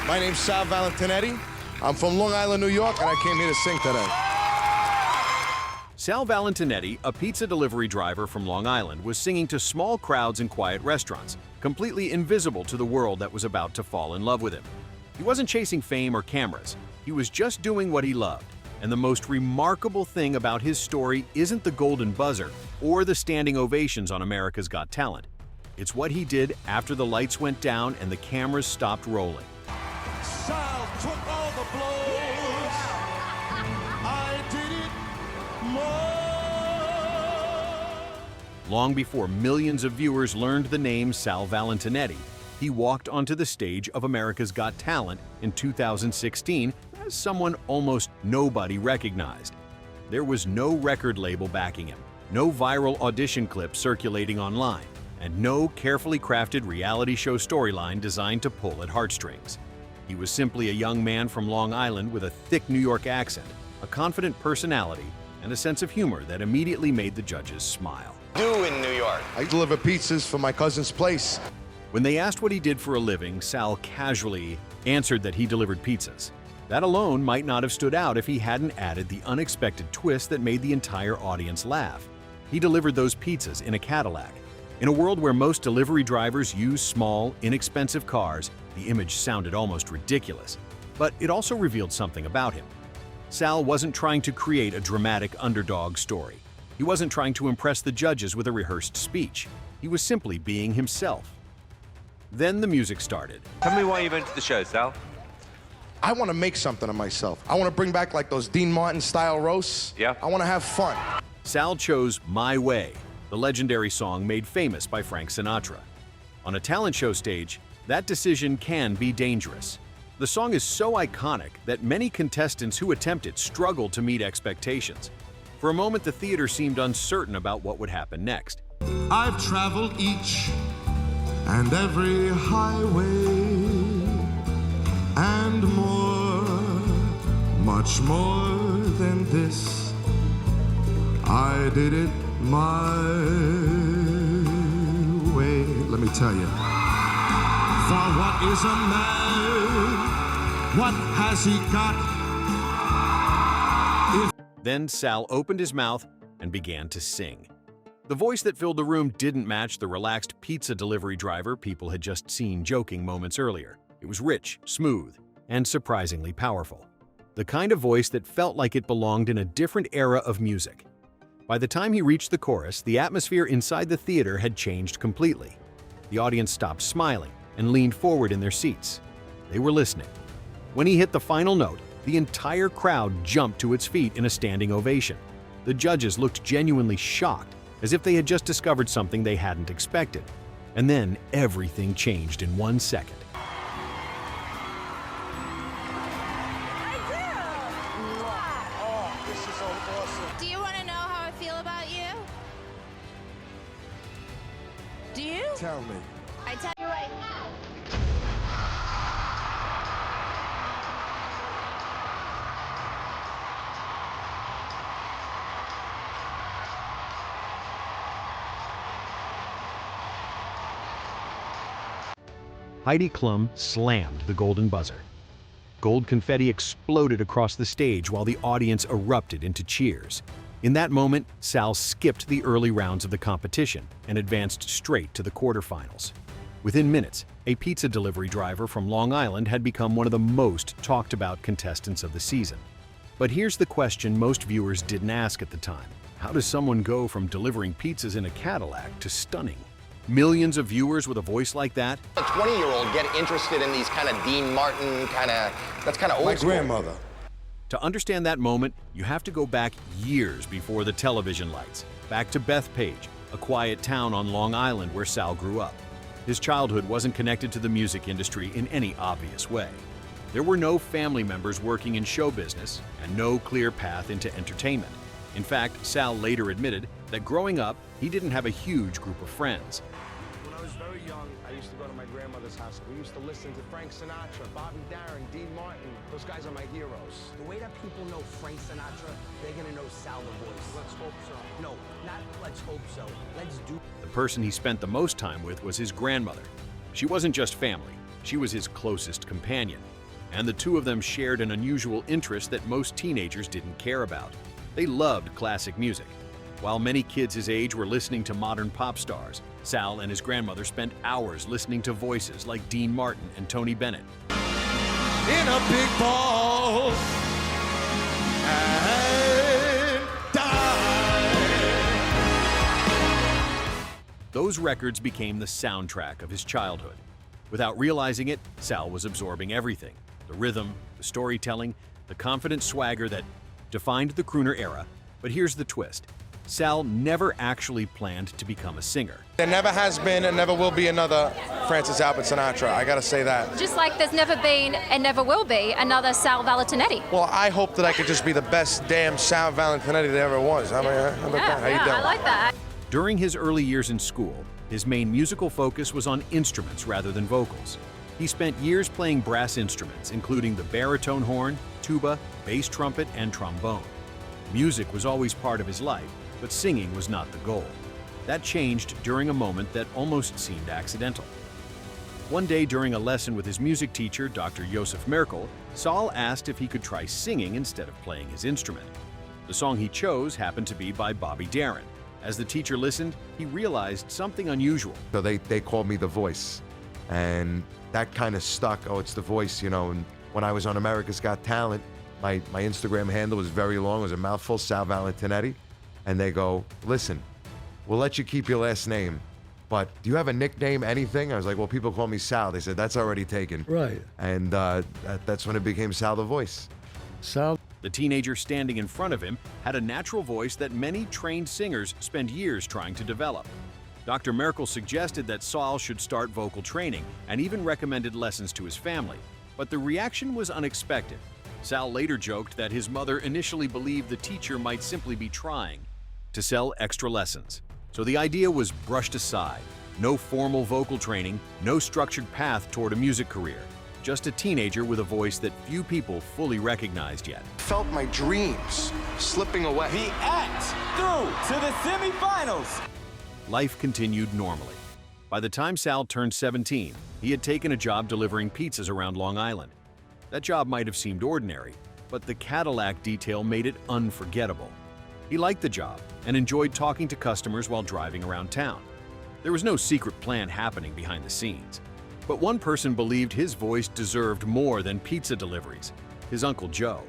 My name's Sal Valentinetti. I'm from Long Island, New York, and I came here to sing today. Sal Valentinetti, a pizza delivery driver from Long Island, was singing to small crowds in quiet restaurants, completely invisible to the world that was about to fall in love with him. He wasn't chasing fame or cameras. He was just doing what he loved. And the most remarkable thing about his story isn't the golden buzzer or the standing ovations on America's Got Talent. It's what he did after the lights went down and the cameras stopped rolling. Sal took all the blows. I did it more. Long before millions of viewers learned the name Sal Valentinetti, he walked onto the stage of America's Got Talent in 2016 as someone almost nobody recognized. There was no record label backing him, no viral audition clip circulating online, and no carefully crafted reality show storyline designed to pull at heartstrings. He was simply a young man from Long Island with a thick New York accent, a confident personality, and a sense of humor that immediately made the judges smile. Do in New York? I deliver pizzas for my cousin's place. When they asked what he did for a living, Sal casually answered that he delivered pizzas. That alone might not have stood out if he hadn't added the unexpected twist that made the entire audience laugh. He delivered those pizzas in a Cadillac. In a world where most delivery drivers use small, inexpensive cars, the image sounded almost ridiculous. But it also revealed something about him. Sal wasn't trying to create a dramatic underdog story. He wasn't trying to impress the judges with a rehearsed speech. He was simply being himself. Then the music started. Tell me why you've entered the show, Sal. I want to make something of myself. I want to bring back like those Dean Martin-style roasts. Yeah. I want to have fun. Sal chose My Way, the legendary song made famous by Frank Sinatra. On a talent show stage, that decision can be dangerous. The song is so iconic that many contestants who attempt it struggled to meet expectations. For a moment, the theater seemed uncertain about what would happen next. I've traveled each and every highway and more, much more than this. I did it my way. Let me tell you. For what is a man? What has he got? Then Sal opened his mouth and began to sing. The voice that filled the room didn't match the relaxed pizza delivery driver people had just seen joking moments earlier. It was rich, smooth, and surprisingly powerful. The kind of voice that felt like it belonged in a different era of music. By the time he reached the chorus, the atmosphere inside the theater had changed completely. The audience stopped smiling and leaned forward in their seats. They were listening. When he hit the final note, the entire crowd jumped to its feet in a standing ovation. The judges looked genuinely shocked, as if they had just discovered something they hadn't expected. And then everything changed in 1 second. Oh, this is so awesome. Do you want to know how I feel about you? Do you? Tell me. I tell you right now. Heidi Klum slammed the golden buzzer. Gold confetti exploded across the stage while the audience erupted into cheers. In that moment, Sal skipped the early rounds of the competition and advanced straight to the quarterfinals. Within minutes, a pizza delivery driver from Long Island had become one of the most talked about contestants of the season. But here's the question most viewers didn't ask at the time. How does someone go from delivering pizzas in a Cadillac to stunning? Millions of viewers with a voice like that? A 20-year-old get interested in these kind of Dean Martin that's kind of old My school. grandmother. To understand that moment, you have to go back years before the television lights, back to Bethpage, a quiet town on Long Island where Sal grew up. His childhood wasn't connected to the music industry in any obvious way. There were no family members working in show business and no clear path into entertainment. In fact, Sal later admitted that growing up, he didn't have a huge group of friends. When I was very young, I used to go to my grandmother's house. We used to listen to Frank Sinatra, Bobby Darin, Dean Martin. Those guys are my heroes. The way that people know Frank Sinatra, they're gonna know Sal the Voice. Let's hope so. No, not let's hope so. Let's do. The person he spent the most time with was his grandmother. She wasn't just family. She was his closest companion, and the two of them shared an unusual interest that most teenagers didn't care about. They loved classic music. While many kids his age were listening to modern pop stars, Sal and his grandmother spent hours listening to voices like Dean Martin and Tony Bennett. In a big ball and die. Those records became the soundtrack of his childhood. Without realizing it, Sal was absorbing everything: the rhythm, the storytelling, the confident swagger that defined the crooner era. But here's the twist. Sal never actually planned to become a singer. There never has been and never will be another Francis Albert Sinatra. I gotta say that. Just like there's never been and never will be another Sal Valentinetti. Well, I hope that I could just be the best damn Sal Valentinetti there ever was. How about that? How you doing? I like that. During his early years in school, his main musical focus was on instruments rather than vocals. He spent years playing brass instruments, including the baritone horn, tuba, bass trumpet, and trombone. Music was always part of his life, but singing was not the goal. That changed during a moment that almost seemed accidental. One day during a lesson with his music teacher, Dr. Josef Merkel, Sal asked if he could try singing instead of playing his instrument. The song he chose happened to be by Bobby Darin. As the teacher listened, he realized something unusual. So they called me The Voice, and that kind of stuck. Oh, it's The Voice, you know. And when I was on America's Got Talent, my Instagram handle was very long. It was a mouthful, Sal Valentinetti. And they go, listen, we'll let you keep your last name, but do you have a nickname, anything? I was like, well, people call me Sal. They said, that's already taken. Right. And that's when it became Sal the Voice. Sal. The teenager standing in front of him had a natural voice that many trained singers spend years trying to develop. Dr. Merkel suggested that Sal should start vocal training and even recommended lessons to his family, but the reaction was unexpected. Sal later joked that his mother initially believed the teacher might simply be trying to sell extra lessons. So the idea was brushed aside. No formal vocal training, no structured path toward a music career. Just a teenager with a voice that few people fully recognized yet. Felt my dreams slipping away. The Act through to the semifinals. Life continued normally. By the time Sal turned 17, he had taken a job delivering pizzas around Long Island. That job might have seemed ordinary, but the Cadillac detail made it unforgettable. He liked the job and enjoyed talking to customers while driving around town. There was no secret plan happening behind the scenes. But one person believed his voice deserved more than pizza deliveries: his Uncle Joe.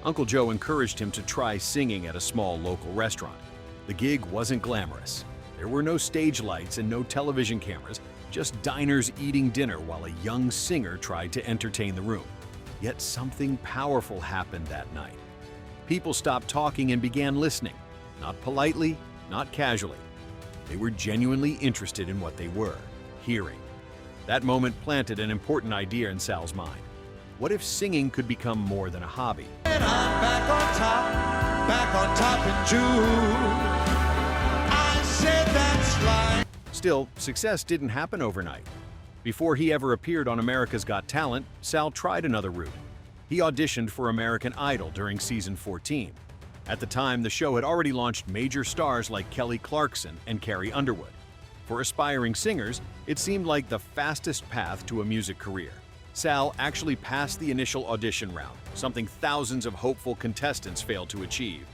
Uncle Joe encouraged him to try singing at a small local restaurant. The gig wasn't glamorous. There were no stage lights and no television cameras, just diners eating dinner while a young singer tried to entertain the room. Yet something powerful happened that night. People stopped talking and began listening, not politely, not casually. They were genuinely interested in what they were hearing. That moment planted an important idea in Sal's mind. What if singing could become more than a hobby? And I'm back on top in June. I said that's right. Still, success didn't happen overnight. Before he ever appeared on America's Got Talent, Sal tried another route. He auditioned for American Idol during season 14. At the time, the show had already launched major stars like Kelly Clarkson and Carrie Underwood. For aspiring singers, it seemed like the fastest path to a music career. Sal actually passed the initial audition round, something thousands of hopeful contestants failed to achieve.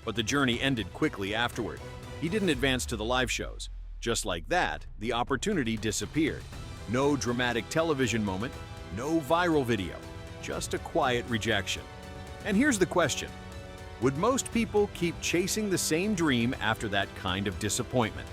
But the journey ended quickly afterward. He didn't advance to the live shows. Just like that, the opportunity disappeared. No dramatic television moment, no viral video, just a quiet rejection. And here's the question: would most people keep chasing the same dream after that kind of disappointment?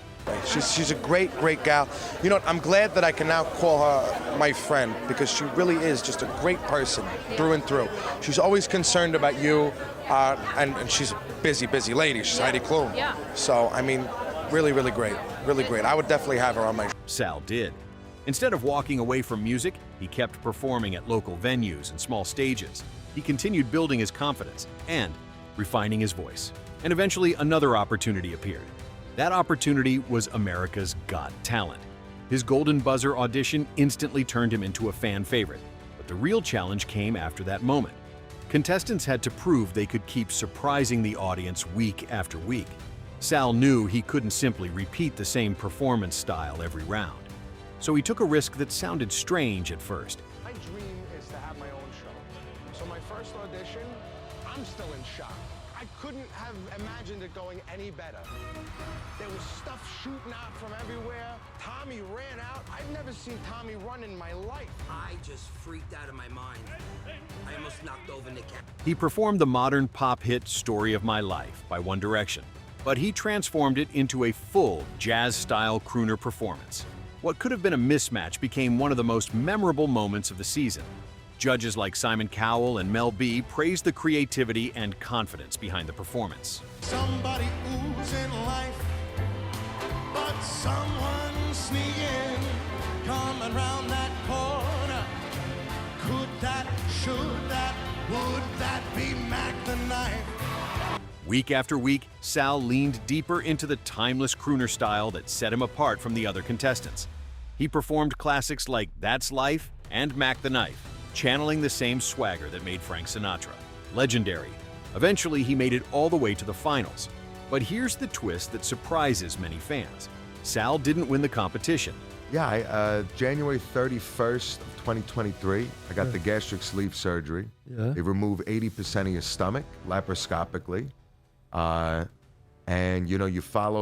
She's a great, great gal. You know what? I'm glad that I can now call her my friend, because she really is just a great person through and through. She's always concerned about you, and she's a busy, busy lady. She's Heidi Klum. Yeah. So, I mean, really, really great. Really great. I would definitely have her on my show. Sal did. Instead of walking away from music, he kept performing at local venues and small stages. He continued building his confidence and refining his voice. And eventually another opportunity appeared. That opportunity was America's Got Talent. His Golden Buzzer audition instantly turned him into a fan favorite. But the real challenge came after that moment. Contestants had to prove they could keep surprising the audience week after week. Sal knew he couldn't simply repeat the same performance style every round. so he took a risk that sounded strange at first. My dream is to have my own show. So my first audition, I'm still in shock. I couldn't have imagined it going any better. There was stuff shooting out from everywhere. Tommy ran out. I've never seen Tommy run in my life. I just freaked out of my mind. I almost knocked over Nick. He performed the modern pop hit Story of My Life by One Direction, but he transformed it into a full jazz-style crooner performance. What could have been a mismatch became one of the most memorable moments of the season. Judges like Simon Cowell and Mel B praised the creativity and confidence behind the performance. Somebody oozing life, but someone sneaking, coming round that corner. Could that, should that, would that be Mac the Knife? Week after week, Sal leaned deeper into the timeless crooner style that set him apart from the other contestants. He performed classics like That's Life and Mac the Knife, channeling the same swagger that made Frank Sinatra legendary. Eventually, he made it all the way to the finals. But here's the twist that surprises many fans. Sal didn't win the competition. Yeah, January 31st of 2023, I got the gastric sleeve surgery. They remove 80% of your stomach laparoscopically. And you follow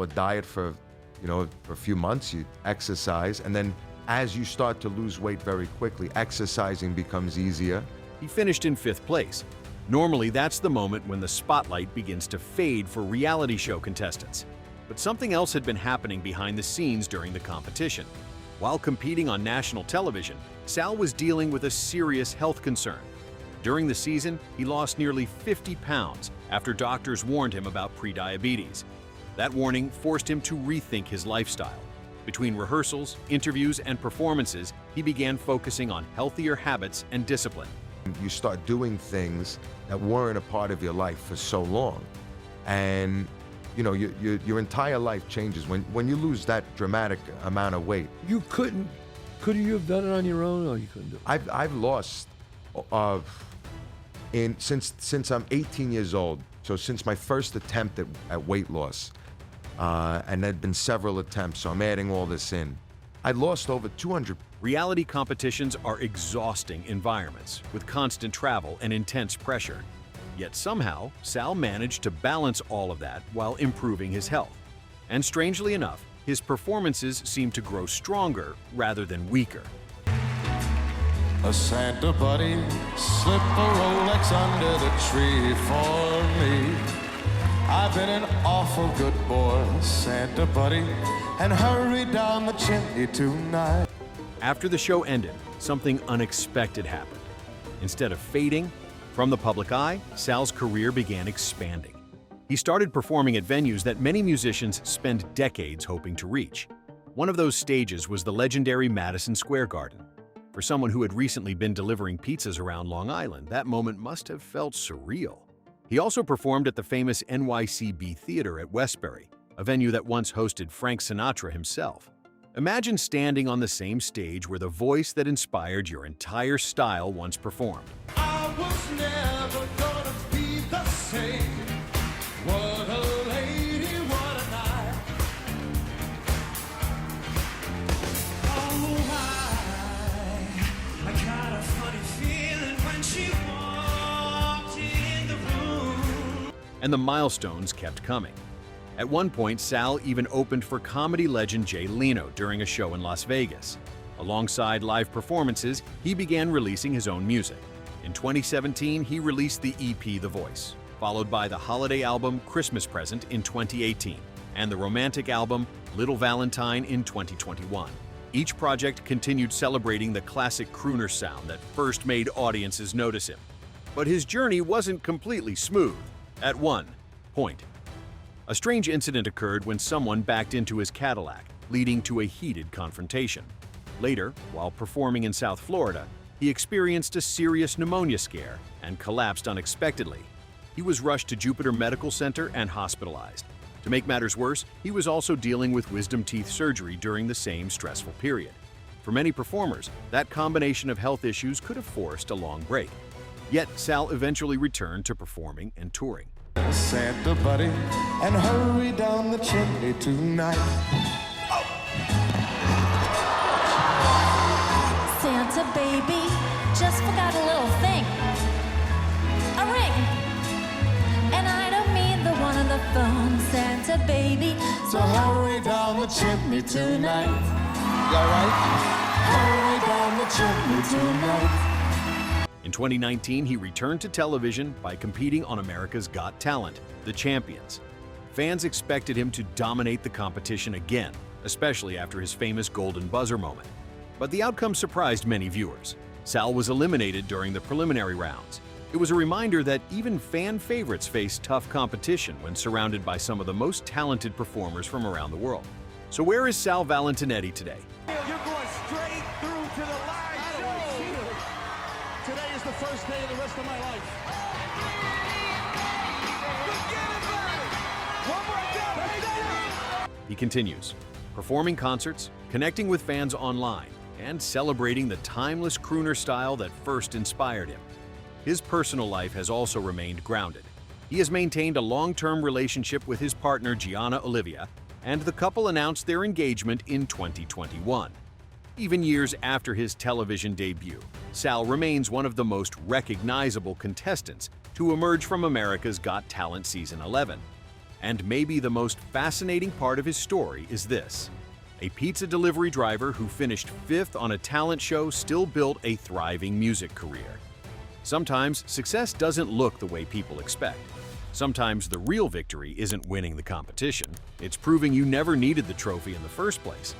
a diet for a few months, you exercise, and then as you start to lose weight very quickly, exercising becomes easier. He finished in 5th place. Normally, that's the moment when the spotlight begins to fade for reality show contestants. But something else had been happening behind the scenes during the competition. While competing on national television, Sal was dealing with a serious health concern. During the season, he lost nearly 50 pounds after doctors warned him about prediabetes. That warning forced him to rethink his lifestyle. Between rehearsals, interviews, and performances, he began focusing on healthier habits and discipline. You start doing things that weren't a part of your life for so long. And your entire life changes when you lose that dramatic amount of weight. Could you have done it on your own, or you couldn't do it? I've lost since I'm 18 years old. So since my first attempt at weight loss, and there'd been several attempts, so I'm adding all this in. I lost over 200. Reality competitions are exhausting environments with constant travel and intense pressure. Yet somehow, Sal managed to balance all of that while improving his health. And strangely enough, his performances seemed to grow stronger rather than weaker. A Santa buddy, slip a Rolex under the tree for me. I've been an awful good boy, Santa buddy, and hurry down the chimney tonight. After the show ended, something unexpected happened. Instead of fading from the public eye, Sal's career began expanding. He started performing at venues that many musicians spend decades hoping to reach. One of those stages was the legendary Madison Square Garden. For someone who had recently been delivering pizzas around Long Island, that moment must have felt surreal. He also performed at the famous NYCB Theater at Westbury, a venue that once hosted Frank Sinatra himself. Imagine standing on the same stage where the voice that inspired your entire style once performed. I was never gonna be the same. What a lady, what a night. Oh, I got a funny feeling when she walked in the room. And the milestones kept coming. At one point, Sal even opened for comedy legend Jay Leno during a show in Las Vegas. Alongside live performances, he began releasing his own music. In 2017, he released the EP The Voice, followed by the holiday album Christmas Present in 2018, and the romantic album Little Valentine in 2021. Each project continued celebrating the classic crooner sound that first made audiences notice him. But his journey wasn't completely smooth. At one point, a strange incident occurred when someone backed into his Cadillac, leading to a heated confrontation. Later, while performing in South Florida, he experienced a serious pneumonia scare and collapsed unexpectedly. He was rushed to Jupiter Medical Center and hospitalized. To make matters worse, he was also dealing with wisdom teeth surgery during the same stressful period. For many performers, that combination of health issues could have forced a long break. Yet, Sal eventually returned to performing and touring. Santa buddy, and hurry down the chimney tonight. Oh. Santa baby, just forgot a little thing. A ring. And I don't mean the one on the phone, Santa baby. So hurry down the chimney tonight. You alright? Hurry down the chimney tonight. In 2019, he returned to television by competing on America's Got Talent, The Champions. Fans expected him to dominate the competition again, especially after his famous golden buzzer moment. But the outcome surprised many viewers. Sal was eliminated during the preliminary rounds. It was a reminder that even fan favorites face tough competition when surrounded by some of the most talented performers from around the world. So where is Sal Valentinetti today? You're going straight through to the live show. Today is the first day of the rest of my life. He continues, performing concerts, connecting with fans online, and celebrating the timeless crooner style that first inspired him. His personal life has also remained grounded. He has maintained a long-term relationship with his partner Gianna Olivia, and the couple announced their engagement in 2021. Even years after his television debut, Sal remains one of the most recognizable contestants to emerge from America's Got Talent Season 11. And maybe the most fascinating part of his story is this: a pizza delivery driver who finished 5th on a talent show still built a thriving music career. Sometimes success doesn't look the way people expect. Sometimes the real victory isn't winning the competition, it's proving you never needed the trophy in the first place.